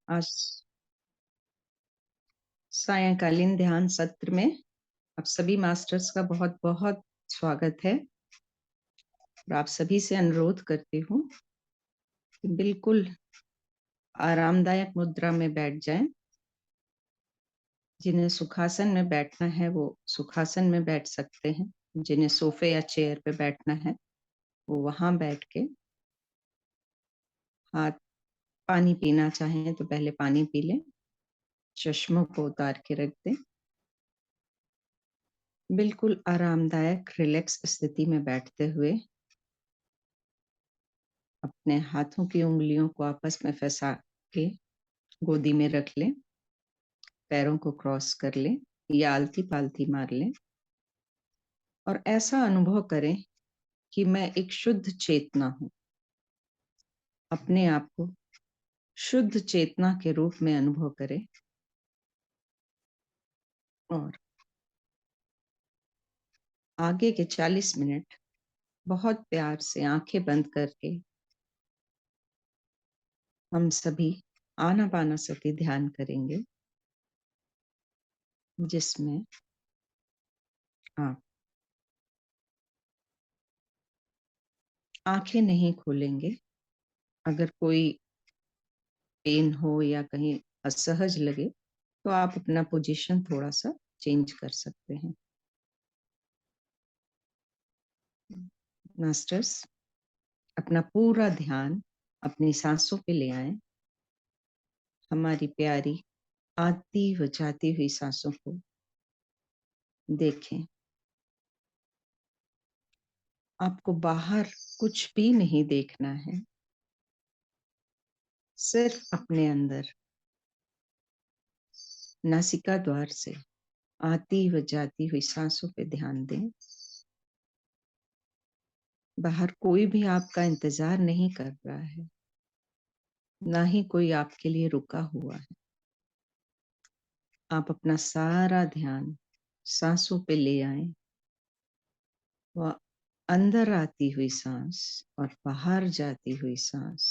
आज सायंकालीन ध्यान सत्र में आप सभी मास्टर्स का बहुत बहुत स्वागत है। और आप सभी से अनुरोध करती हूँ कि बिल्कुल आरामदायक मुद्रा में बैठ जाएं। जिन्हें सुखासन में बैठना है वो सुखासन में बैठ सकते हैं, जिन्हें सोफे या चेयर पे बैठना है वो वहां बैठ के हाथ, पानी पीना चाहें तो पहले पानी पी लें, चश्मों को उतार के रख दें। बिल्कुल आरामदायक रिलैक्स स्थिति में बैठते हुए अपने हाथों की उंगलियों को आपस में फंसा के गोदी में रख लें, पैरों को क्रॉस कर लें या आलती पालती मार लें और ऐसा अनुभव करें कि मैं एक शुद्ध चेतना हूं। अपने आप को शुद्ध चेतना के रूप में अनुभव करें और आगे के 40 मिनट बहुत प्यार से आंखें बंद करके हम सभी आनापानसति ध्यान करेंगे, जिसमें आप आंखें नहीं खोलेंगे। अगर कोई पेन हो या कहीं असहज लगे तो आप अपना पोजीशन थोड़ा सा चेंज कर सकते हैं। मास्टर्स, अपना पूरा ध्यान अपनी सांसों पे ले आए। हमारी प्यारी आती व जाती हुई सांसों को देखें। आपको बाहर कुछ भी नहीं देखना है, सिर्फ अपने अंदर नासिका द्वार से आती व जाती हुई सांसों पे ध्यान दें। बाहर कोई भी आपका इंतजार नहीं कर रहा है, ना ही कोई आपके लिए रुका हुआ है। आप अपना सारा ध्यान सांसों पे ले आए। वह अंदर आती हुई सांस और बाहर जाती हुई सांस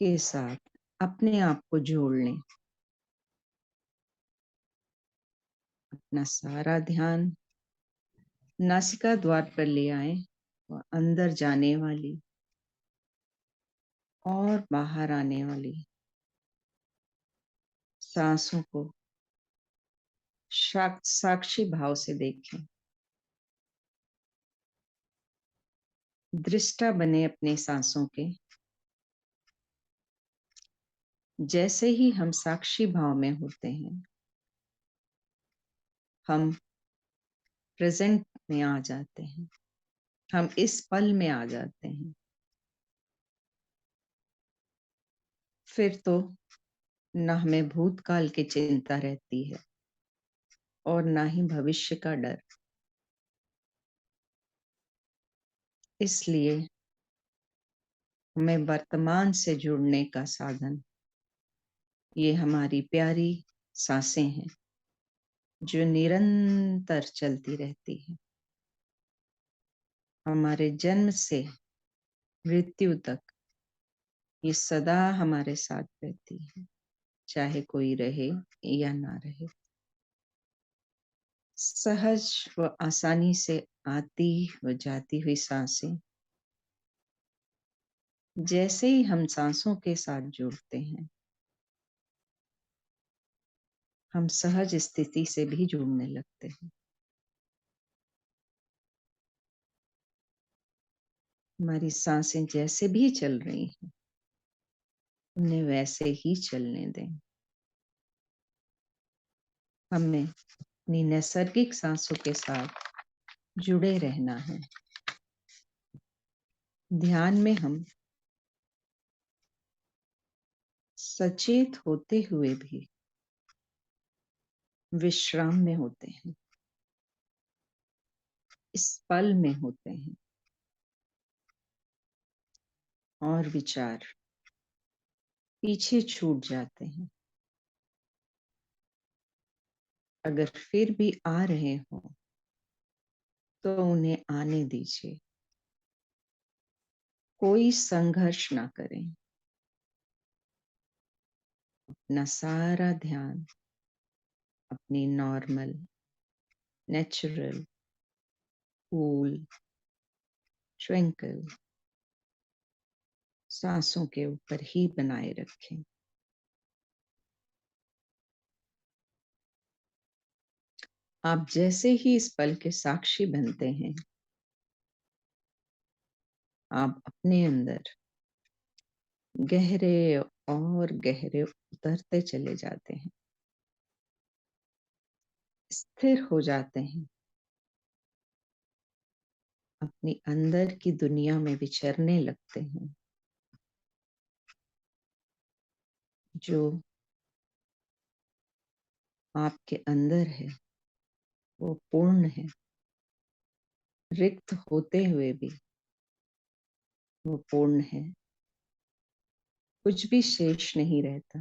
के साथ अपने आप को जोड़ लें। अपना सारा ध्यान नासिका द्वार पर ले आए और अंदर जाने वाली और बाहर आने वाली सांसों को साक्षी भाव से देखें। दृष्टा बने अपने सांसों के। जैसे ही हम साक्षी भाव में होते हैं, हम प्रेजेंट में आ जाते हैं, हम इस पल में आ जाते हैं। फिर तो न हमें भूतकाल की चिंता रहती है और ना ही भविष्य का डर। इसलिए हमें वर्तमान से जुड़ने का साधन ये हमारी प्यारी सांसें हैं, जो निरंतर चलती रहती है। हमारे जन्म से मृत्यु तक ये सदा हमारे साथ रहती है, चाहे कोई रहे या ना रहे। सहज व आसानी से आती व जाती हुई सांसें। जैसे ही हम सांसों के साथ जुड़ते हैं, हम सहज स्थिति से भी जुड़ने लगते हैं। हमारी सांसें जैसे भी चल रही हैं, उन्हें वैसे ही चलने दें। हमें अपनी नैसर्गिक सांसों के साथ जुड़े रहना है। ध्यान में हम सचेत होते हुए भी विश्राम में होते हैं, इस पल में होते हैं और विचार पीछे छूट जाते हैं। अगर फिर भी आ रहे हो तो उन्हें आने दीजिए। कोई संघर्ष ना करें। अपना सारा ध्यान अपनी नॉर्मल, नेचुरल, कूल, ट्विंकल सांसों के ऊपर ही बनाए रखें। आप जैसे ही इस पल के साक्षी बनते हैं, आप अपने अंदर गहरे और गहरे उतरते चले जाते हैं, स्थिर हो जाते हैं, अपनी अंदर की दुनिया में विचरने लगते हैं। जो आपके अंदर है वो पूर्ण है, रिक्त होते हुए भी वो पूर्ण है, कुछ भी शेष नहीं रहता।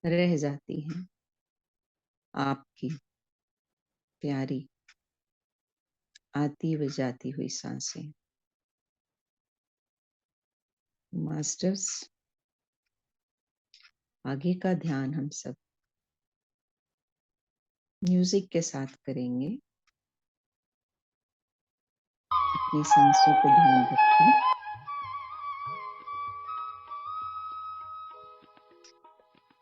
रह जाती हैं आपकी प्यारी आती व जाती हुई सांसें। मास्टर्स, आगे का ध्यान हम सब म्यूजिक के साथ करेंगे। अपनी सांसों को ध्यान रखें।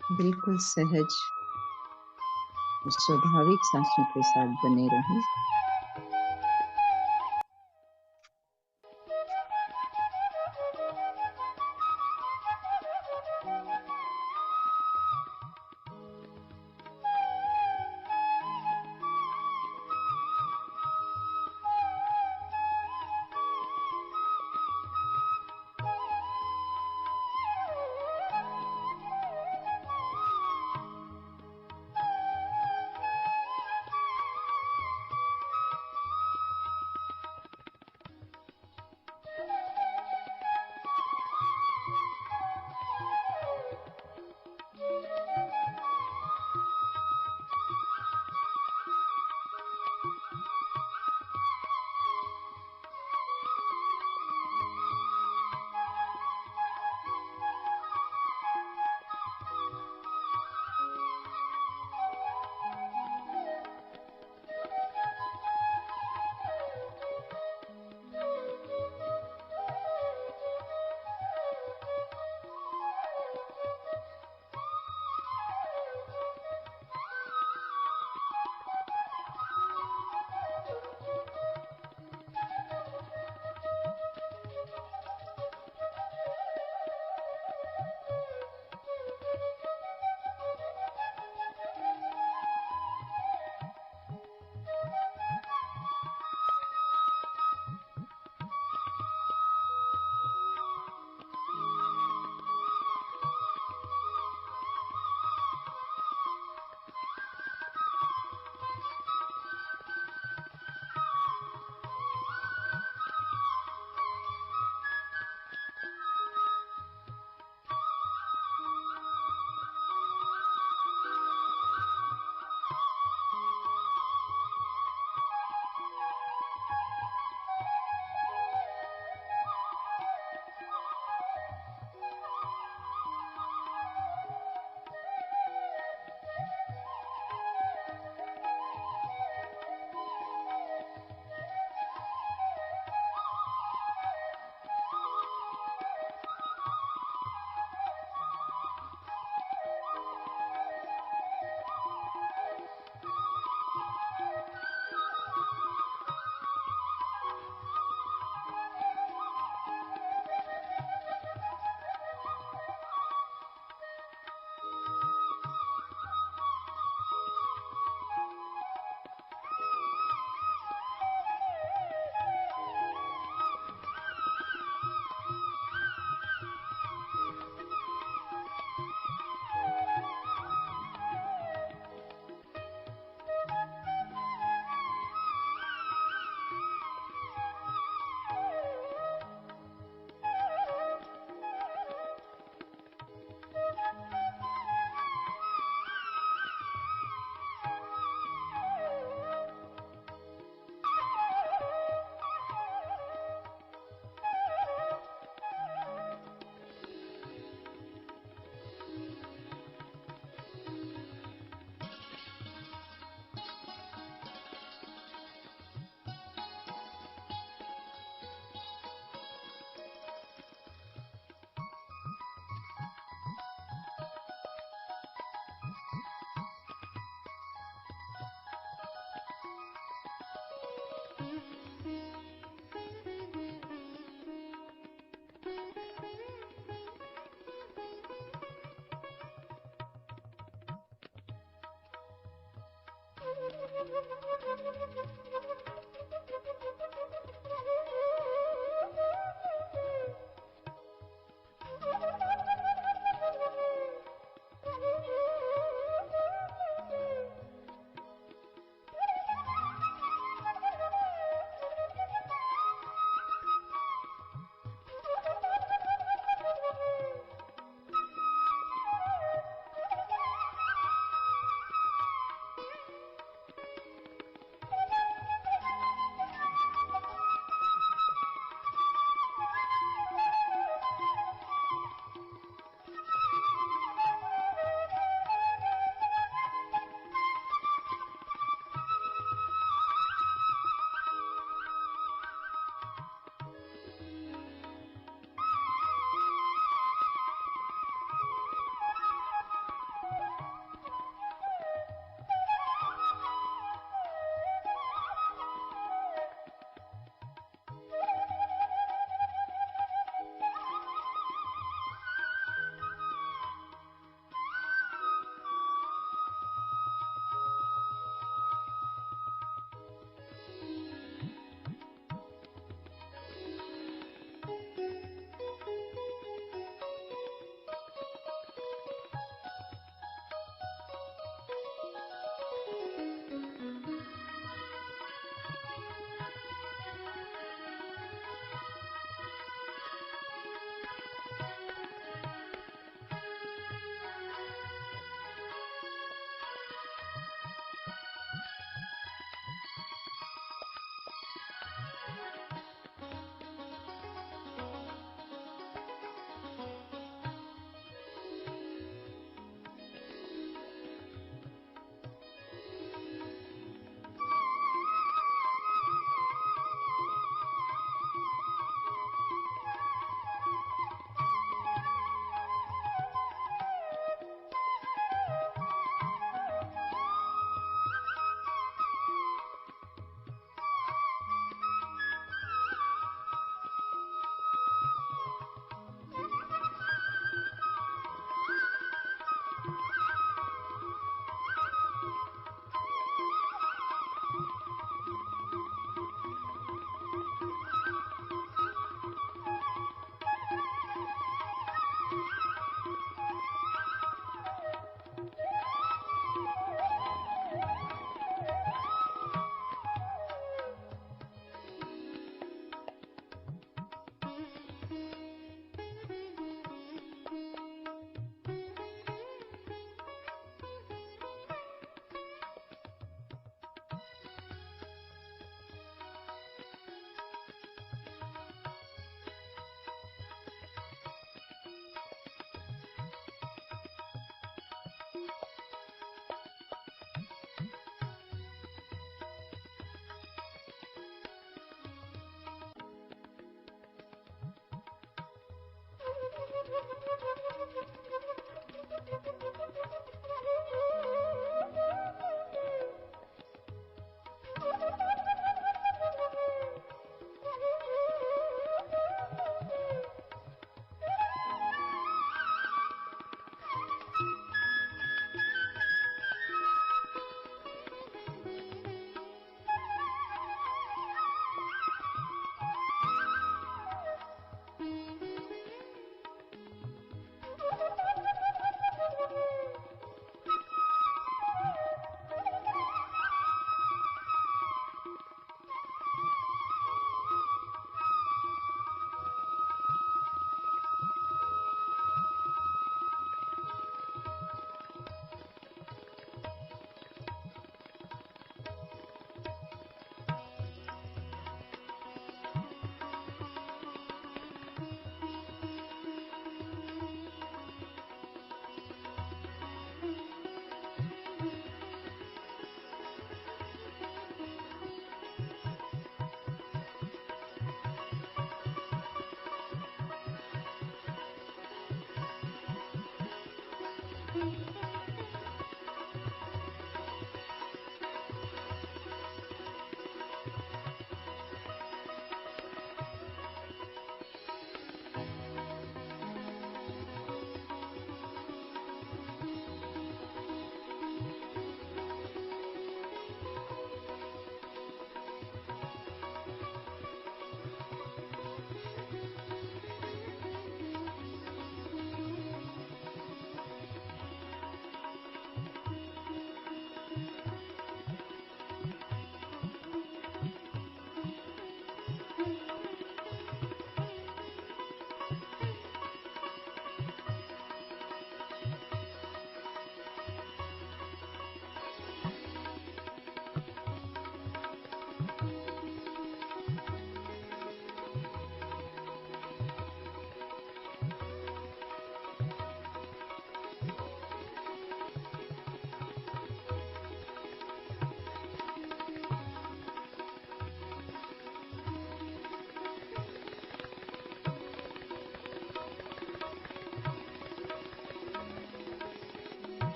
बिल्कुल सहज और स्वाभाविक सांसों के साथ बने रहें।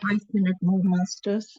5 minutes more, masters.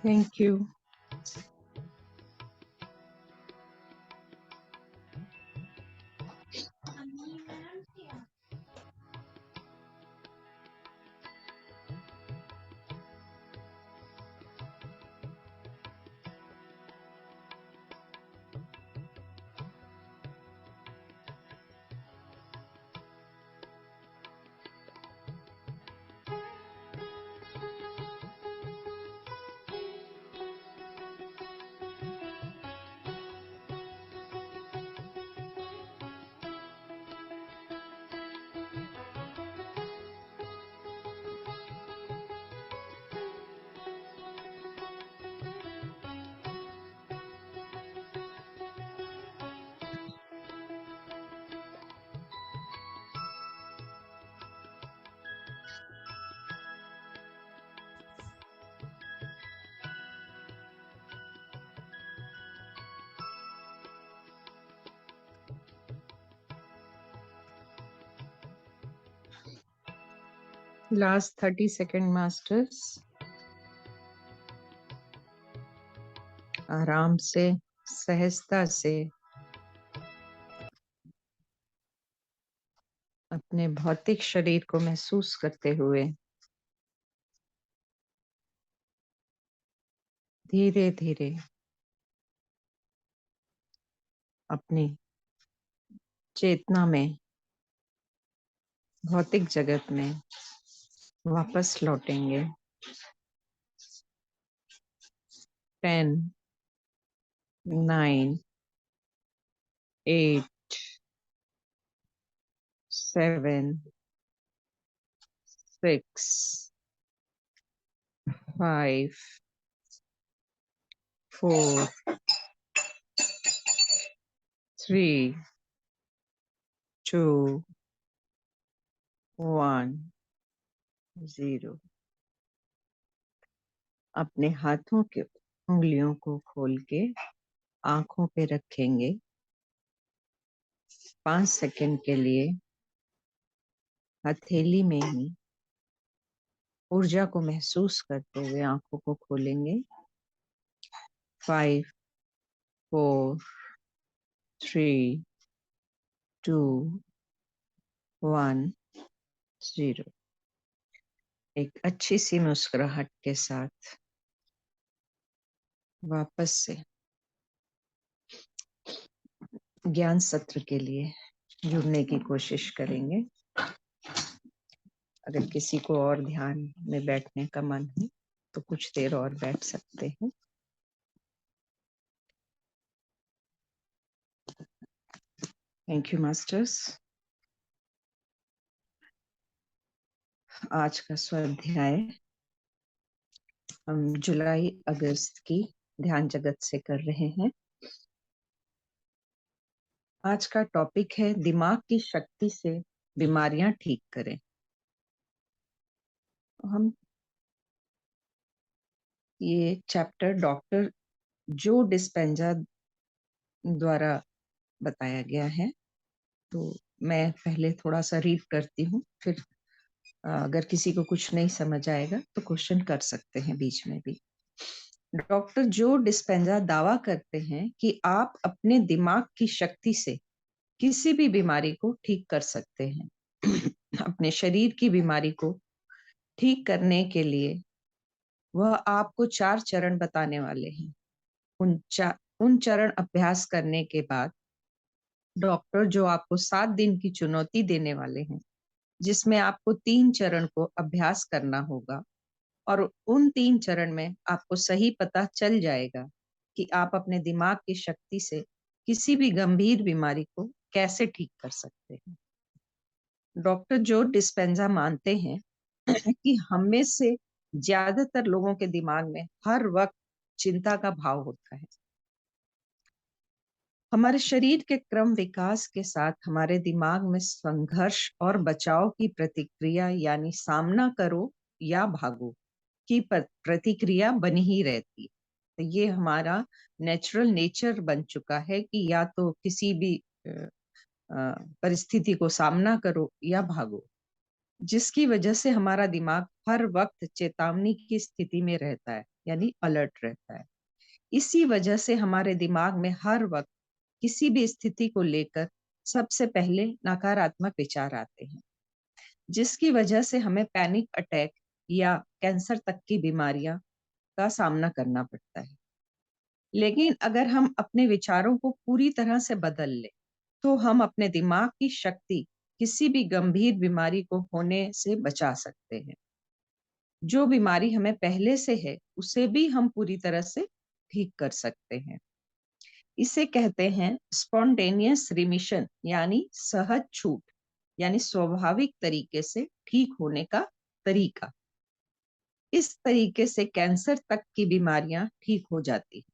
Thank you. Last 30 seconds, masters. आराम से, सहजता से अपने भौतिक शरीर को महसूस करते हुए धीरे धीरे अपनी चेतना में, भौतिक जगत में वापस लौटेंगे। 10, 9, 8, 7, 6, 5, 4, 3, 2, 1, 0। अपने हाथों के उंगलियों को खोल के आंखों पे रखेंगे। 5 सेकंड के लिए हथेली में ही ऊर्जा को महसूस करते हुए आंखों को खोलेंगे। 5, 4, 3, 2, 1, 0। एक अच्छी सी मुस्कुराहट के साथ वापस से ज्ञान सत्र के लिए जुड़ने की कोशिश करेंगे। अगर किसी को और ध्यान में बैठने का मन हो तो कुछ देर और बैठ सकते हैं। Thank you masters. आज का स्वाध्याय हम जुलाई अगस्त की ध्यान जगत से कर रहे हैं। आज का टॉपिक है दिमाग की शक्ति से बीमारियां ठीक करें। हम ये चैप्टर डॉक्टर जो डिस्पेंजा द्वारा बताया गया है, तो मैं पहले थोड़ा सा रीड करती हूँ, फिर अगर किसी को कुछ नहीं समझ आएगा तो क्वेश्चन कर सकते हैं बीच में भी। डॉक्टर जो डिस्पेंजा दावा करते हैं कि आप अपने दिमाग की शक्ति से किसी भी बीमारी को ठीक कर सकते हैं। अपने शरीर की बीमारी को ठीक करने के लिए वह आपको 4 चरण बताने वाले हैं। उन चरण अभ्यास करने के बाद डॉक्टर जो आपको 7 दिन की चुनौती देने वाले हैं, जिसमें आपको 3 चरण को अभ्यास करना होगा और उन 3 चरण में आपको सही पता चल जाएगा कि आप अपने दिमाग की शक्ति से किसी भी गंभीर बीमारी को कैसे ठीक कर सकते हैं। डॉक्टर जो डिस्पेंजा मानते हैं कि हम में से ज्यादातर लोगों के दिमाग में हर वक्त चिंता का भाव होता है। हमारे शरीर के क्रम विकास के साथ हमारे दिमाग में संघर्ष और बचाव की प्रतिक्रिया यानी सामना करो या भागो की प्रतिक्रिया बनी ही रहती है। तो ये हमारा नेचुरल नेचर बन चुका है कि या तो किसी भी अ, परिस्थिति को सामना करो या भागो, जिसकी वजह से हमारा दिमाग हर वक्त चेतावनी की स्थिति में रहता है, यानी अलर्ट रहता है। इसी वजह से हमारे दिमाग में हर वक्त किसी भी स्थिति को लेकर सबसे पहले नकारात्मक विचार आते हैं, जिसकी वजह से हमें पैनिक अटैक या कैंसर तक की बीमारियां का सामना करना पड़ता है। लेकिन अगर हम अपने विचारों को पूरी तरह से बदल लें, तो हम अपने दिमाग की शक्ति किसी भी गंभीर बीमारी को होने से बचा सकते हैं। जो बीमारी हमें पहले से है, उसे भी हम पूरी तरह से ठीक कर सकते हैं। इसे कहते हैं स्पॉन्टेनियस रिमिशन, यानी सहज छूट, यानी स्वाभाविक तरीके से ठीक होने का तरीका। इस तरीके से कैंसर तक की बीमारियां ठीक हो जाती हैं।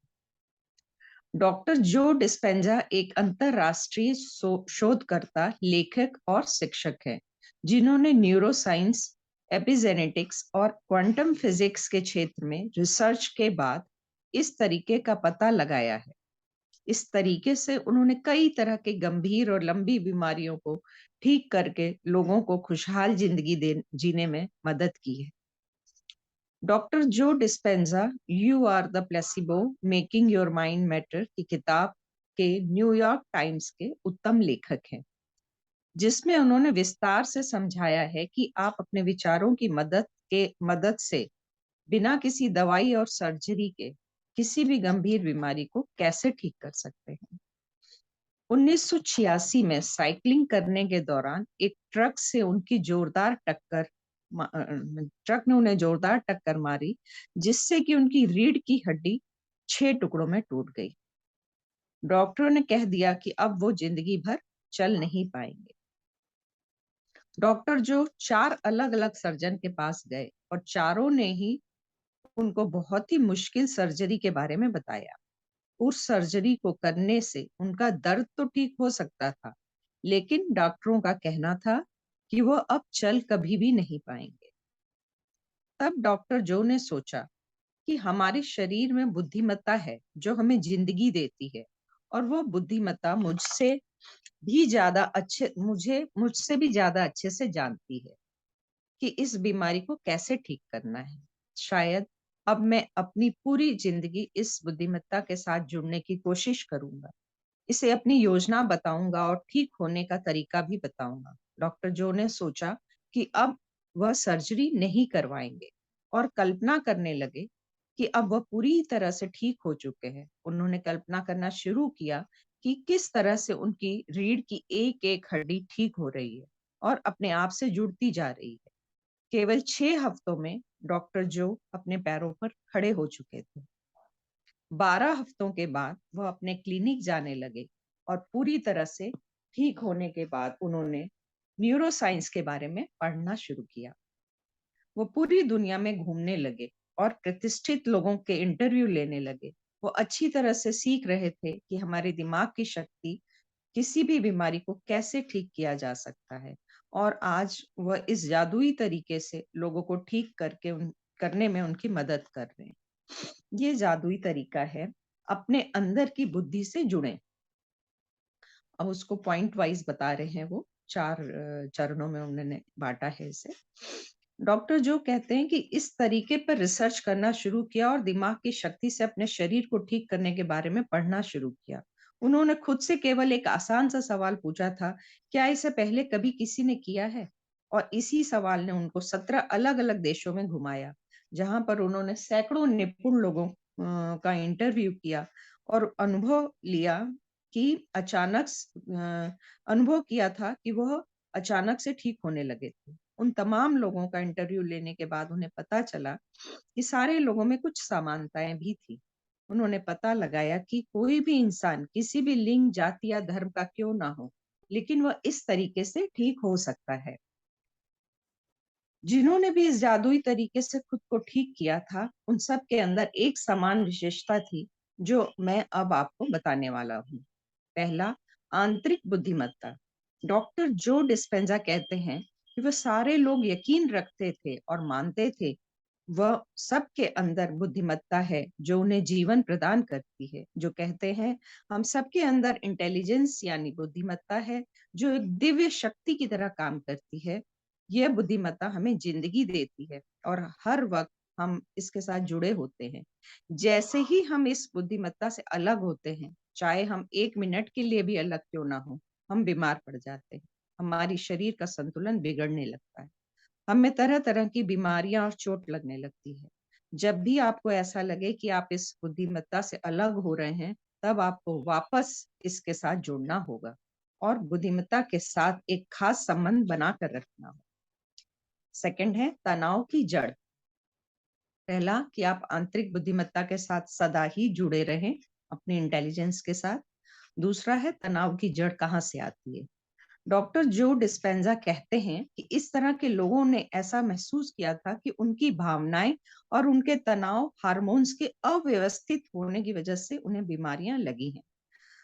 डॉक्टर जो डिस्पेंजा एक अंतरराष्ट्रीय शोधकर्ता, लेखक और शिक्षक हैं, जिन्होंने न्यूरोसाइंस, एपिजेनेटिक्स और क्वांटम फिजिक्स के क्षेत्र में रिसर्च के बाद इस तरीके का पता लगाया है। इस तरीके से उन्होंने कई तरह के गंभीर और लंबी बीमारियों को ठीक करके लोगों को खुशहाल जिंदगी जीने में मदद की है। Doctor Joe Dispenza you are the placebo making your mind matter की किताब के न्यूयॉर्क टाइम्स के उत्तम लेखक हैं, जिसमें उन्होंने विस्तार से समझाया है कि आप अपने विचारों की मदद से बिना किसी दवाई और सर्जरी के किसी भी गंभीर बीमारी को कैसे ठीक कर सकते हैं। 1986 में साइकिलिंग करने के दौरान एक ट्रक ने उन्हें जोरदार टक्कर मारी, जिससे कि उनकी रीढ़ की हड्डी 6 टुकड़ों में टूट गई। डॉक्टरों ने कह दिया कि अब वो जिंदगी भर चल नहीं पाएंगे। डॉक्टर जो 4 अलग-अलग सर्जन के पास गए और चारों ने ही उनको बहुत ही मुश्किल सर्जरी के बारे में बताया। उस सर्जरी को करने से उनका दर्द तो ठीक हो सकता था, लेकिन डॉक्टरों का कहना था कि वो अब चल कभी भी नहीं पाएंगे। तब डॉक्टर जो ने सोचा कि हमारे शरीर में बुद्धिमत्ता है जो हमें जिंदगी देती है, और वो बुद्धिमत्ता मुझसे भी ज्यादा अच्छे से जानती है कि इस बीमारी को कैसे ठीक करना है। शायद अब मैं अपनी पूरी जिंदगी इस बुद्धिमत्ता के साथ जुड़ने की कोशिश करूंगा, इसे अपनी योजना बताऊंगा और ठीक होने का तरीका भी बताऊंगा। डॉक्टर जो ने सोचा कि अब वह सर्जरी नहीं करवाएंगे और कल्पना करने लगे कि अब वह पूरी तरह से ठीक हो चुके हैं। उन्होंने कल्पना करना शुरू किया कि किस तरह से उनकी रीढ़ की एक एक हड्डी ठीक हो रही है और अपने आप से जुड़ती जा रही है। केवल 6 हफ्तों में डॉक्टर जो अपने पैरों पर खड़े हो चुके थे। 12 हफ्तों के बाद वह अपने क्लिनिक जाने लगे और पूरी तरह से ठीक होने के बाद उन्होंने न्यूरोसाइंस के बारे में पढ़ना शुरू किया। वो पूरी दुनिया में घूमने लगे और प्रतिष्ठित लोगों के इंटरव्यू लेने लगे। वो अच्छी तरह से सीख रहे थे कि हमारे दिमाग की शक्ति किसी भी बीमारी को कैसे ठीक किया जा सकता है, और आज वह इस जादुई तरीके से लोगों को ठीक करने में उनकी मदद कर रहे हैं। ये जादुई तरीका है, अपने अंदर की बुद्धि से जुड़े। अब उसको पॉइंट वाइज बता रहे हैं, वो 4 चरणों में उन्होंने बांटा है इसे। डॉक्टर जो कहते हैं कि इस तरीके पर रिसर्च करना शुरू किया और दिमाग की शक्ति से अपने शरीर को ठीक करने के बारे में पढ़ना शुरू किया। उन्होंने खुद से केवल एक आसान सा सवाल पूछा था, क्या इसे पहले कभी किसी ने किया है? और इसी सवाल ने उनको 17 अलग-अलग देशों में घुमाया, जहां पर उन्होंने सैकड़ों निपुण लोगों का इंटरव्यू किया और अनुभव लिया कि अनुभव किया था कि वह अचानक से ठीक होने लगे थे। उन तमाम लोगों का इंटरव्यू लेने के बाद उन्हें पता चला कि सारे लोगों में कुछ समानताएं भी थी। उन्होंने पता लगाया कि कोई भी इंसान किसी भी लिंग, जाति या धर्म का क्यों ना हो, लेकिन वह इस तरीके से ठीक हो सकता है। जिन्होंने भी इस जादुई तरीके से खुद को ठीक किया था, उन सब के अंदर एक समान विशेषता थी, जो मैं अब आपको बताने वाला हूँ। पहला, आंतरिक बुद्धिमत्ता। डॉक्टर जो डिस्पेंजा कहते हैं कि वह सारे लोग यकीन रखते थे और मानते थे वह सबके अंदर बुद्धिमत्ता है जो उन्हें जीवन प्रदान करती है। जो कहते हैं हम सबके अंदर इंटेलिजेंस यानी बुद्धिमत्ता है जो एक दिव्य शक्ति की तरह काम करती है। यह बुद्धिमत्ता हमें जिंदगी देती है और हर वक्त हम इसके साथ जुड़े होते हैं। जैसे ही हम इस बुद्धिमत्ता से अलग होते हैं, चाहे हम 1 मिनट के लिए भी अलग क्यों ना हो, हम बीमार पड़ जाते हैं। हमारी शरीर का संतुलन बिगड़ने लगता है। हमें तरह-तरह की बीमारियां और चोट लगने लगती है। जब भी आपको ऐसा लगे कि आप इस बुद्धिमत्ता से अलग हो रहे हैं, तब आपको वापस इसके साथ जुड़ना होगा और बुद्धिमत्ता के साथ एक खास संबंध बनाकर रखना होगा। सेकंड है तनाव की जड़। पहला कि आप आंतरिक बुद्धिमत्ता के साथ सदा ही जुड़े रहें, अपने इंटेलिजेंस के साथ। दूसरा है तनाव की जड़ कहाँ से आती है। डॉक्टर जो डिस्पेंजा कहते हैं कि इस तरह के लोगों ने ऐसा महसूस किया था कि उनकी भावनाएं और उनके तनाव हार्मोन्स के अव्यवस्थित होने की वजह से उन्हें बीमारियां लगी हैं।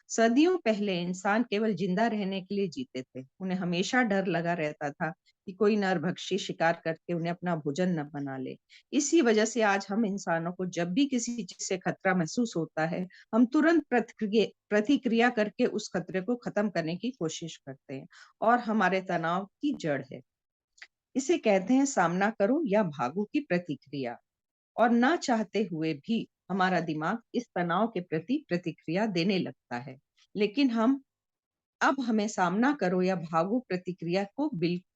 सदियों पहले इंसान केवल जिंदा रहने के लिए जीते थे। उन्हें हमेशा डर लगा रहता था कि कोई नरभक्षी शिकार करके उन्हें अपना भोजन न बना ले। इसी वजह से आज हम इंसानों को जब भी किसी चीज से खतरा महसूस होता है, हम तुरंत प्रतिक्रिया करके उस खतरे को खत्म करने की कोशिश करते हैं और हमारे तनाव की जड़ है। इसे कहते हैं सामना करो या भागो की प्रतिक्रिया। और ना चाहते हुए भी हमारा दिमाग इस तनाव के प्रति प्रतिक्रिया देने लगता है। लेकिन अब हमें सामना करो या भागो प्रतिक्रिया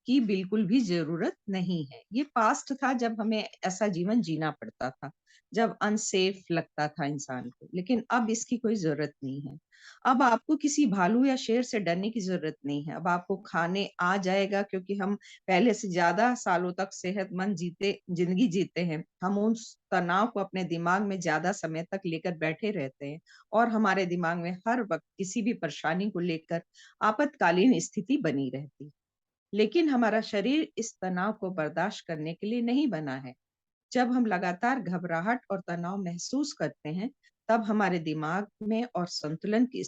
की बिल्कुल भी जरूरत नहीं है। ये पास्ट था जब हमें ऐसा जीवन जीना पड़ता था, जब अनसेफ लगता था इंसान को, लेकिन अब इसकी कोई जरूरत नहीं है। अब आपको किसी भालू या शेर से डरने की जरूरत नहीं है। अब आपको खाने आ जाएगा क्योंकि हम पहले से ज्यादा सालों तक सेहतमंद जिंदगी जीते हैं। हम उस तनाव को अपने दिमाग में ज्यादा समय तक लेकर बैठे रहते हैं और हमारे दिमाग में हर वक्त किसी भी परेशानी को लेकर आपातकालीन स्थिति बनी रहती। लेकिन हमारा शरीर इस तनाव को बर्दाश्त करने के लिए नहीं बना है। जब हम लगातार घबराहट और तनाव महसूस करते हैं, तब हमारे दिमाग में और संतुलन की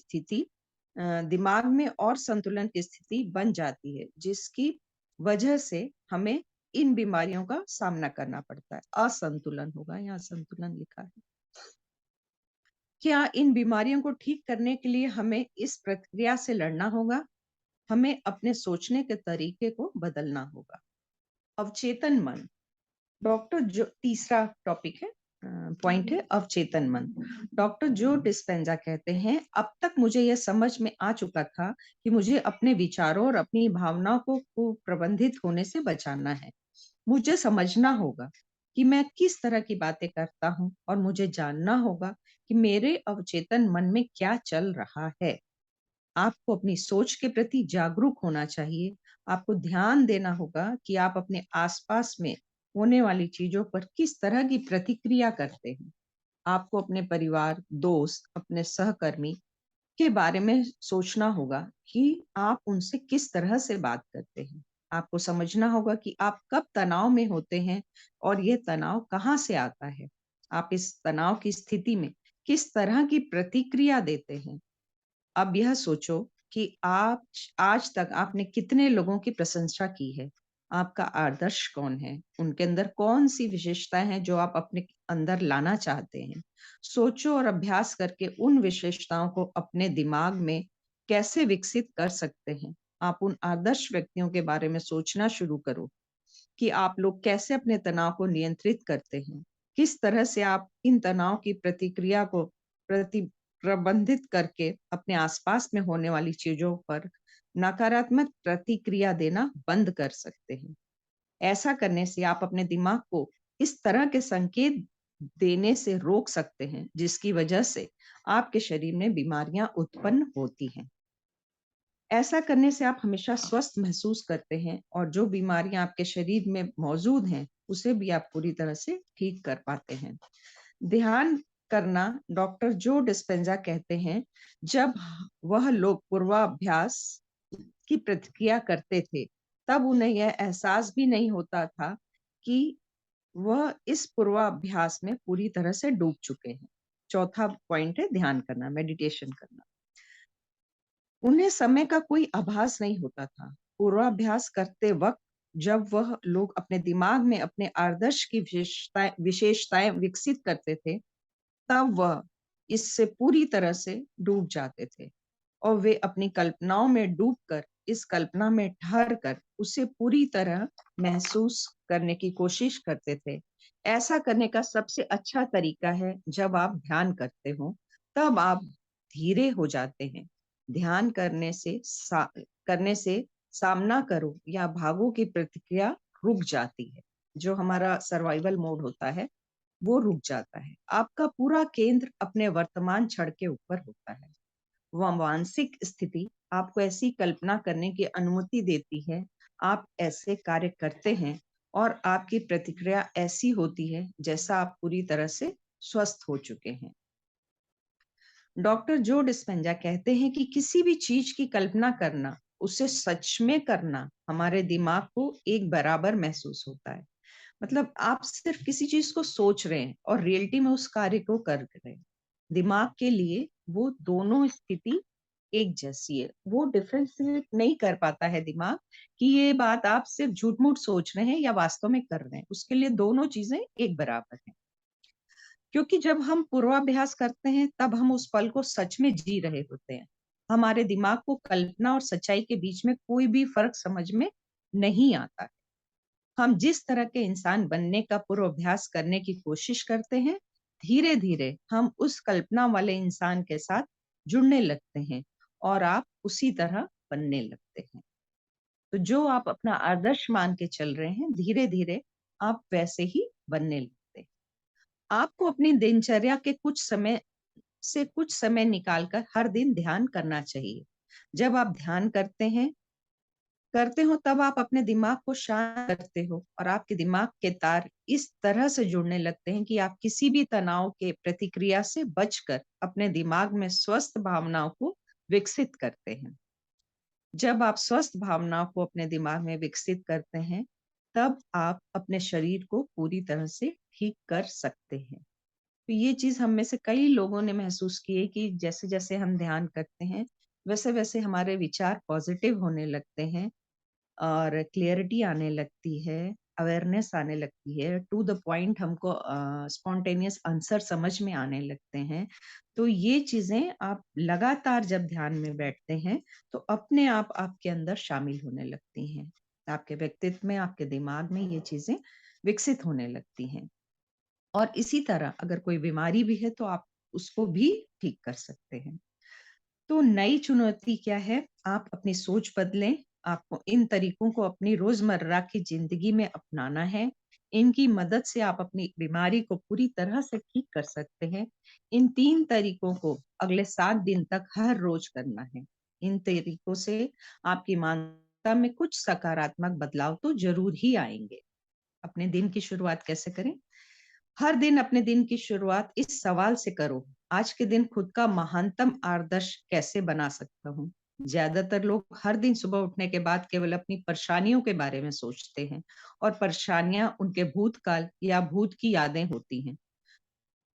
स्थिति बन जाती है, जिसकी वजह से हमें इन बीमारियों का सामना करना पड़ता है। असंतुलन होगा, यहाँ संतुलन लिखा है। क्या इन बीमारियों को ठीक करने के लिए हमें इस प्रक्रिया से लड़ना होगा? हमें अपने सोचने के तरीके को बदलना होगा। अवचेतन मन। डॉक्टर जो तीसरा टॉपिक है, पॉइंट है अवचेतन मन। डॉक्टर जो डिस्पेंजा कहते हैं अब तक मुझे यह समझ में आ चुका था कि मुझे अपने विचारों और अपनी भावनाओं को प्रबंधित होने से बचाना है। मुझे समझना होगा कि मैं किस तरह की बातें करता हूँ और मुझे जानना होगा कि मेरे अवचेतन मन में क्या चल रहा है। आपको अपनी सोच के प्रति जागरूक होना चाहिए। आपको ध्यान देना होगा कि आप अपने आसपास में होने वाली चीजों पर किस तरह की प्रतिक्रिया करते हैं। आपको अपने परिवार, दोस्त, अपने सहकर्मी के बारे में सोचना होगा कि आप उनसे किस तरह से बात करते हैं। आपको समझना होगा कि आप कब तनाव में होते हैं और ये तनाव कहाँ से आता है। आप इस तनाव की स्थिति में किस तरह की प्रतिक्रिया देते हैं। अब यह सोचो कि आप आज तक आपने कितने लोगों की प्रशंसा की है। आपका आदर्श कौन है? उनके अंदर कौन-सी विशेषताएँ हैं जो आप अपने अंदर लाना चाहते हैं? सोचो और अभ्यास करके उन विशेषताओं को अपने दिमाग में कैसे विकसित कर सकते हैं। आप उन आदर्श व्यक्तियों के बारे में सोचना शुरू करो कि आप लोग कैसे अपने तनाव को नियंत्रित करते हैं। किस तरह से आप इन तनाव की प्रतिक्रिया को प्रति प्रबंधित करके अपने आसपास में होने वाली चीज़ों पर नकारात्मक प्रतिक्रिया देना बंद कर सकते हैं। ऐसा करने से आप अपने दिमाग को इस तरह के संकेत देने से रोक सकते हैं, जिसकी वजह से आपके शरीर में बीमारियां उत्पन्न होती हैं। ऐसा करने से आप हमेशा स्वस्थ महसूस करते हैं और जो बीमारियां आपके शरीर में मौजूद हैं, उसे भी आप पूरी तरह से ठीक कर पाते हैं। ध्यान करना डॉक्टर जो डिस्पेंजा कहते हैं, जब वह लोग पूर्वाभ्यास की प्रतिक्रिया करते थे, तब उन्हें यह एहसास भी नहीं होता था कि वह इस पूर्वाभ्यास में पूरी तरह से डूब चुके हैं। चौथा पॉइंट है ध्यान करना, मेडिटेशन करना। उन्हें समय का आभास आभास नहीं होता था। पूर्वाभ्यास करते वक़्त जब वह लोग अपने दिमाग में अपने आदर्श की विशेषताएँ विकसित करते थे, तब वह इससे पूरी तरह से डूब जाते थे और वे अपनी कल्पनाओं में डूबकर, इस कल्पना में ठहर कर उसे पूरी तरह महसूस करने की कोशिश करते थे। ऐसा करने का सबसे अच्छा तरीका है जब आप ध्यान करते हो, तब आप धीरे हो जाते हैं। ध्यान करने से सामना करो या भागो की प्रतिक्रिया रुक जाती है। जो हमारा सर्वाइवल मोड होता है, वो रुक जाता है। आपका पूरा केंद्र अपने वर्तमान क्षण के ऊपर होता है। वह मानसिक स्थिति आपको ऐसी कल्पना करने की अनुमति देती है, आप ऐसे कार्य करते हैं और आपकी प्रतिक्रिया ऐसी होती है जैसा आप पूरी तरह से स्वस्थ हो चुके हैं। डॉक्टर जो डिस्पेंजा कहते हैं कि किसी भी चीज की कल्पना करना, उसे सच में करना हमारे दिमाग को एक बराबर महसूस होता है। मतलब आप सिर्फ किसी चीज को सोच रहे हैं और रियलिटी में उस कार्य को कर रहे हैं। दिमाग के लिए वो दोनों स्थिति एक जैसी है। वो डिफरेंशिएट नहीं कर पाता है दिमाग कि ये बात आप सिर्फ झूठ-मूठ सोच रहे हैं या वास्तव में कर रहे हैं। उसके लिए दोनों चीजें एक बराबर हैं। क्योंकि जब हम पूर्वाभ्यास करते हैं, तब हम उस पल को सच में जी रहे होते हैं। हमारे दिमाग को कल्पना और सच्चाई के बीच में कोई भी फर्क समझ में नहीं आता है। हम जिस तरह के इंसान बनने का पूर्वाभ्यास करने की कोशिश करते हैं, धीरे-धीरे हम उस कल्पना वाले इंसान के साथ जुड़ने लगते हैं और आप उसी तरह बनने लगते हैं। तो जो आप अपना आदर्श मान के चल रहे हैं, धीरे-धीरे आप वैसे ही बनने लगते हैं। आपको अपनी दिनचर्या के कुछ समय निकालकर हर दिन ध्यान करना चाहिए। जब आप ध्यान करते हो तब आप अपने दिमाग को शांत करते हो और आपके दिमाग के तार इस तरह से जुड़ने लगते हैं कि आप किसी भी तनाव के प्रतिक्रिया से बचकर अपने दिमाग में स्वस्थ भावनाओं को विकसित करते हैं। जब आप स्वस्थ भावनाओं को अपने दिमाग में विकसित करते हैं, तब आप अपने शरीर को पूरी तरह से ठीक कर सकते हैं। तो ये चीज़ हम में से कई लोगों ने महसूस की है कि जैसे-जैसे हम ध्यान करते हैं, वैसे-वैसे हमारे विचार पॉजिटिव होने लगते हैं और क्लैरिटी आने लगती है, अवेयरनेस आने लगती है, टू द पॉइंट हमको स्पॉन्टेनियस आंसर समझ में आने लगते हैं। तो ये चीज़ें आप लगातार जब ध्यान में बैठते हैं, तो अपने आप आपके अंदर शामिल होने लगती हैं। आपके व्यक्तित्व में, आपके दिमाग में ये चीज़ें विकसित होने लगती हैं। और इसी तरह अगर कोई बीमारी भी है, तो आप उसको भी ठीक कर सकते हैं। तो नई चुनौती क्या है? आप अपनी सोच बदलें, आपको इन तरीकों को अपनी रोज़मर्रा की ज़िंदगी में अपनाना है। इनकी मदद से आप अपनी बीमारी को पूरी तरह से ठीक कर सकते हैं। इन 3 तरीकों को अगले 7 दिन तक हर रोज़ करना है। इन तरीकों से आपकी मानसिकता में कुछ सकारात्मक बदलाव तो ज़रूर ही आएँगे। अपने दिन की शुरुआत कैसे करें? हर दिन अपने दिन की शुरुआत इस सवाल से करो, आज के दिन खुद का महानतम आदर्श कैसे बना सकता हूँ? ज्यादातर लोग हर दिन सुबह उठने के बाद केवल अपनी परेशानियों के बारे में सोचते हैं और परेशानियां उनके भूतकाल या भूत की यादें होती हैं।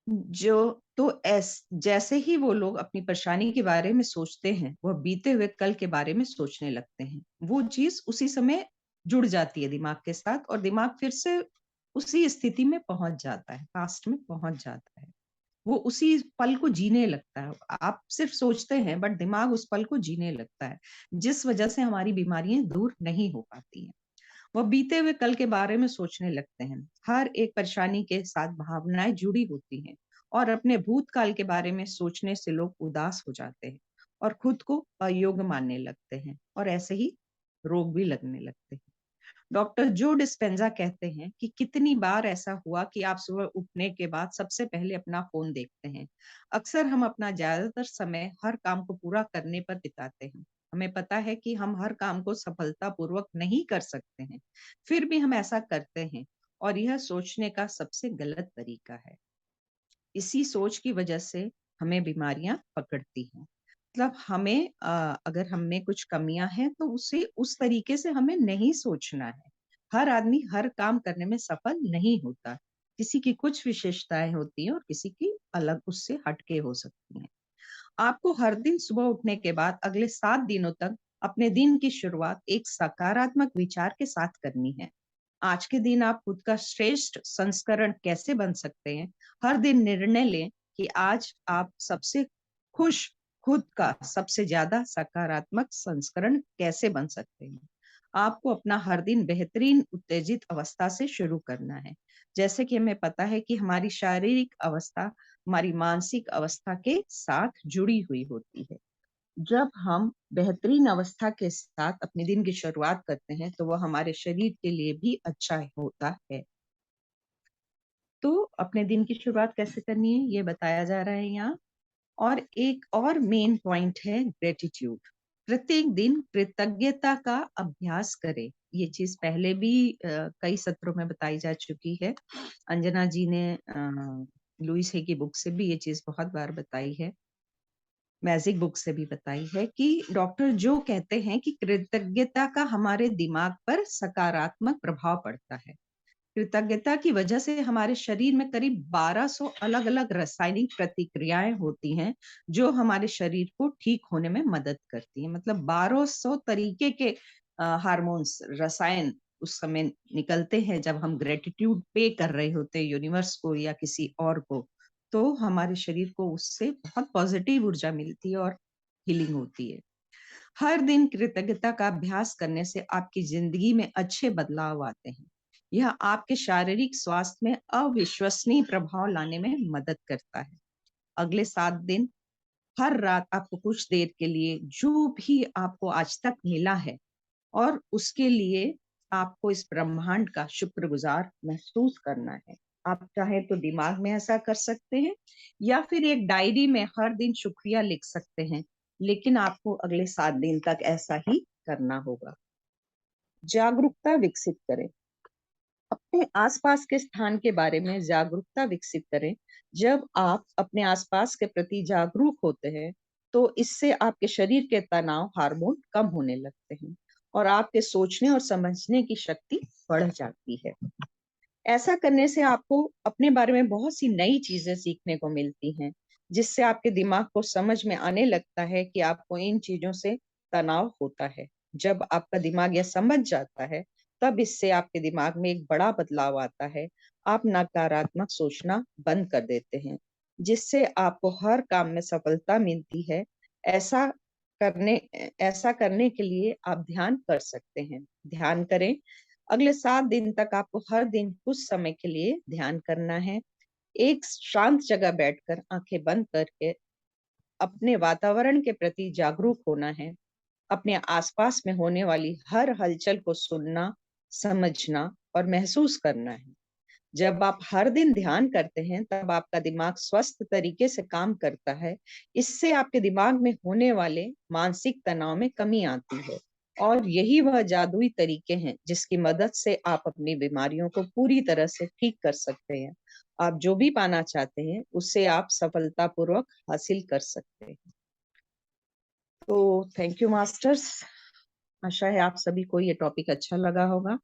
जो तो ऐस जैसे ही वो लोग अपनी परेशानी के बारे में सोचते हैं, वह बीते हुए कल के बारे में सोचने लगते हैं। वो चीज़ उसी समय जुड़ जाती है दिमाग के साथ और दिमाग फिर से उसी स्थिति में पहुँच जाता है, पास्ट में पहुँच जाता है। वो उसी पल को जीने लगता है। आप सिर्फ़ सोचते हैं बट दिमाग उस पल को जीने लगता है, जिस वजह से हमारी बीमारियाँ दूर नहीं हो पाती हैं। वह बीते हुए कल के बारे में सोचने लगते हैं। हर एक परेशानी के साथ भावनाएँ जुड़ी होती हैं और अपने भूतकाल के बारे में सोचने से लोग उदास हो जाते हैं और खुद को अयोग्य मानने लगते हैं और ऐसे ही रोग भी लगने लगते हैं। डॉक्टर जो डिस्पेंजा कहते हैं कि कितनी बार ऐसा हुआ कि आप सुबह उठने के बाद सबसे पहले अपना फोन देखते हैं। अक्सर हम अपना ज्यादातर समय हर काम को पूरा करने पर बिताते हैं। हमें पता है कि हम हर काम को सफलतापूर्वक नहीं कर सकते हैं, फिर भी हम ऐसा करते हैं, और यह सोचने का सबसे गलत तरीका है। इसी सोच की वजह से हमें बीमारियां पकड़ती हैं। मतलब हमें अगर हम में कुछ कमियां हैं तो उसे उस तरीके से हमें नहीं सोचना है। हर आदमी हर काम करने में सफल नहीं होता। किसी की कुछ विशेषताएं होती हैं और किसी की अलग उससे हटके हो सकती हैं। आपको हर दिन सुबह उठने के बाद अगले 7 दिनों तक अपने दिन की शुरुआत एक सकारात्मक विचार के साथ करनी है। आज के दिन आप खुद का श्रेष्ठ संस्करण कैसे बन सकते हैं? हर दिन निर्णय लें कि आज आप सबसे खुश, खुद का सबसे ज्यादा सकारात्मक संस्करण कैसे बन सकते हैं। आपको अपना हर दिन बेहतरीन उत्तेजित अवस्था से शुरू करना है। जैसे कि हमें पता है कि हमारी शारीरिक अवस्था हमारी मानसिक अवस्था के साथ जुड़ी हुई होती है। जब हम बेहतरीन अवस्था के साथ अपने दिन की शुरुआत करते हैं तो वह हमारे शरीर के लिए भी अच्छा होता है। तो अपने दिन की शुरुआत कैसे करनी है ये बताया जा रहा है यहाँ। और एक और मेन पॉइंट है ग्रेटिट्यूड। प्रत्येक दिन कृतज्ञता का अभ्यास करें। ये चीज पहले भी कई सत्रों में बताई जा चुकी है। अंजना जी ने लुइस हे की बुक से भी ये चीज बहुत बार बताई है, मैजिक बुक से भी बताई है कि डॉक्टर जो कहते हैं कि कृतज्ञता का हमारे दिमाग पर सकारात्मक प्रभाव पड़ता है। कृतज्ञता की वजह से हमारे शरीर में करीब 1200 अलग अलग रासायनिक प्रतिक्रियाएं होती हैं जो हमारे शरीर को ठीक होने में मदद करती हैं। मतलब 1200 तरीके के हार्मोन्स, रसायन उस समय निकलते हैं जब हम ग्रेटिट्यूड पे कर रहे होते हैं यूनिवर्स को या किसी और को। तो हमारे शरीर को उससे बहुत पॉजिटिव ऊर्जा मिलती है और हीलिंग होती है। हर दिन कृतज्ञता का अभ्यास करने से आपकी जिंदगी में अच्छे बदलाव आते हैं। यह आपके शारीरिक स्वास्थ्य में अविश्वसनीय प्रभाव लाने में मदद करता है। अगले 7 दिन हर रात आपको कुछ देर के लिए जो भी आपको आज तक मिला है और उसके लिए आपको इस ब्रह्मांड का शुक्रगुजार महसूस करना है। आप चाहे तो दिमाग में ऐसा कर सकते हैं या फिर एक डायरी में हर दिन शुक्रिया लिख सकते हैं, लेकिन आपको अगले 7 दिन तक ऐसा ही करना होगा। जागरूकता विकसित करें। अपने आसपास के स्थान के बारे में जागरूकता विकसित करें। जब आप अपने आसपास के प्रति जागरूक होते हैं तो इससे आपके शरीर के तनाव हार्मोन कम होने लगते हैं और आपके सोचने और समझने की शक्ति बढ़ जाती है। ऐसा करने से आपको अपने बारे में बहुत सी नई चीजें सीखने को मिलती हैं, जिससे आपके दिमाग को समझ में आने लगता है कि आपको इन चीजों से तनाव होता है। जब आपका दिमाग यह समझ जाता है तब इससे आपके दिमाग में एक बड़ा बदलाव आता है। आप नकारात्मक सोचना बंद कर देते हैं, जिससे आपको हर काम में सफलता मिलती है। ऐसा करने ऐसा करने के लिए आप ध्यान कर सकते हैं। ध्यान करें। अगले 7 दिन तक आपको हर दिन कुछ समय के लिए ध्यान करना है। एक शांत जगह बैठकर आंखें बंद करके अपने वातावरण के प्रति जागरूक होना है। अपने आसपास में होने वाली हर हलचल को सुनना, समझना और महसूस करना है। जब आप हर दिन ध्यान करते हैं तब आपका दिमाग स्वस्थ तरीके से काम करता है। इससे आपके दिमाग में होने वाले मानसिक तनाव में कमी आती है और यही वह जादुई तरीके हैं जिसकी मदद से आप अपनी बीमारियों को पूरी तरह से ठीक कर सकते हैं। आप जो भी पाना चाहते हैं उसे आप सफलतापूर्वक हासिल कर सकते हैं। तो थैंक यू मास्टर्स। आशा है आप सभी को ये टॉपिक अच्छा लगा होगा।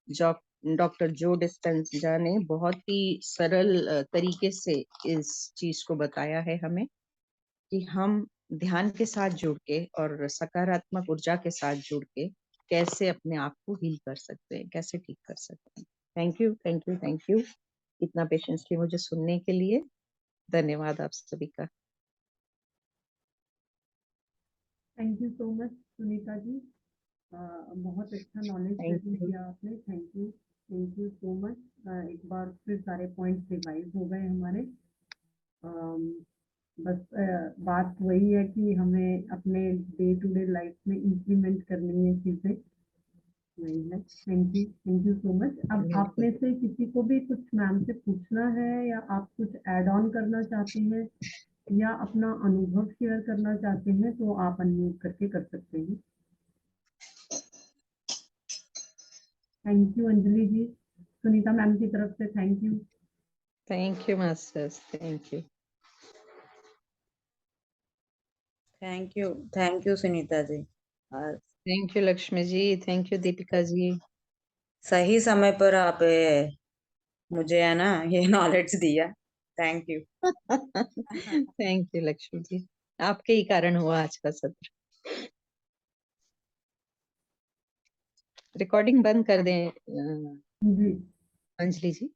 जो डॉक्टर जो डिस्पेंजा ने बहुत ही सरल तरीके से इस चीज को बताया है हमें कि हम ध्यान के साथ जुड़ के और सकारात्मक ऊर्जा के साथ जुड़ के कैसे अपने आप को हील कर सकते हैं, कैसे ठीक कर सकते हैं। Thank you, thank you, thank you इतना पेशेंसली मुझे सुनने के लिए। धन्यवाद आप सभी का। Thank you so much Sunita ji. बहुत अच्छा नॉलेज थैंक प्रेजेंट यू। किया आपने। Thank you so much. एक बार फिर सारे पॉइंट्स रिवाइज हो गए हमारे। बस बात वही है कि हमें अपने डे टू डे लाइफ में इम्प्लीमेंट करनी है चीज़ें। वही है। Thank you so much. अब बिल्कुल। आप में से किसी को भी कुछ मैम से पूछना है या आप कुछ ऐड ऑन करना चाहते हैं या अपना अनुभव शेयर करना चाहते हैं तो आप अनम्यूट करके कर सकते हैं। Thank you Anjali ji, Sunita ma'am की तरफ से thank you. Thank you masters, thank you. Thank you Sunita ji. Thank you Lakshmi ji, thank you Deepika ji. सही समय पर आप मुझे है ना ये नॉलेज दिया, thank you. Thank you Lakshmi ji, आपके ही कारण हुआ आज का सत्र। रिकॉर्डिंग बंद कर दें जी अंजलि जी।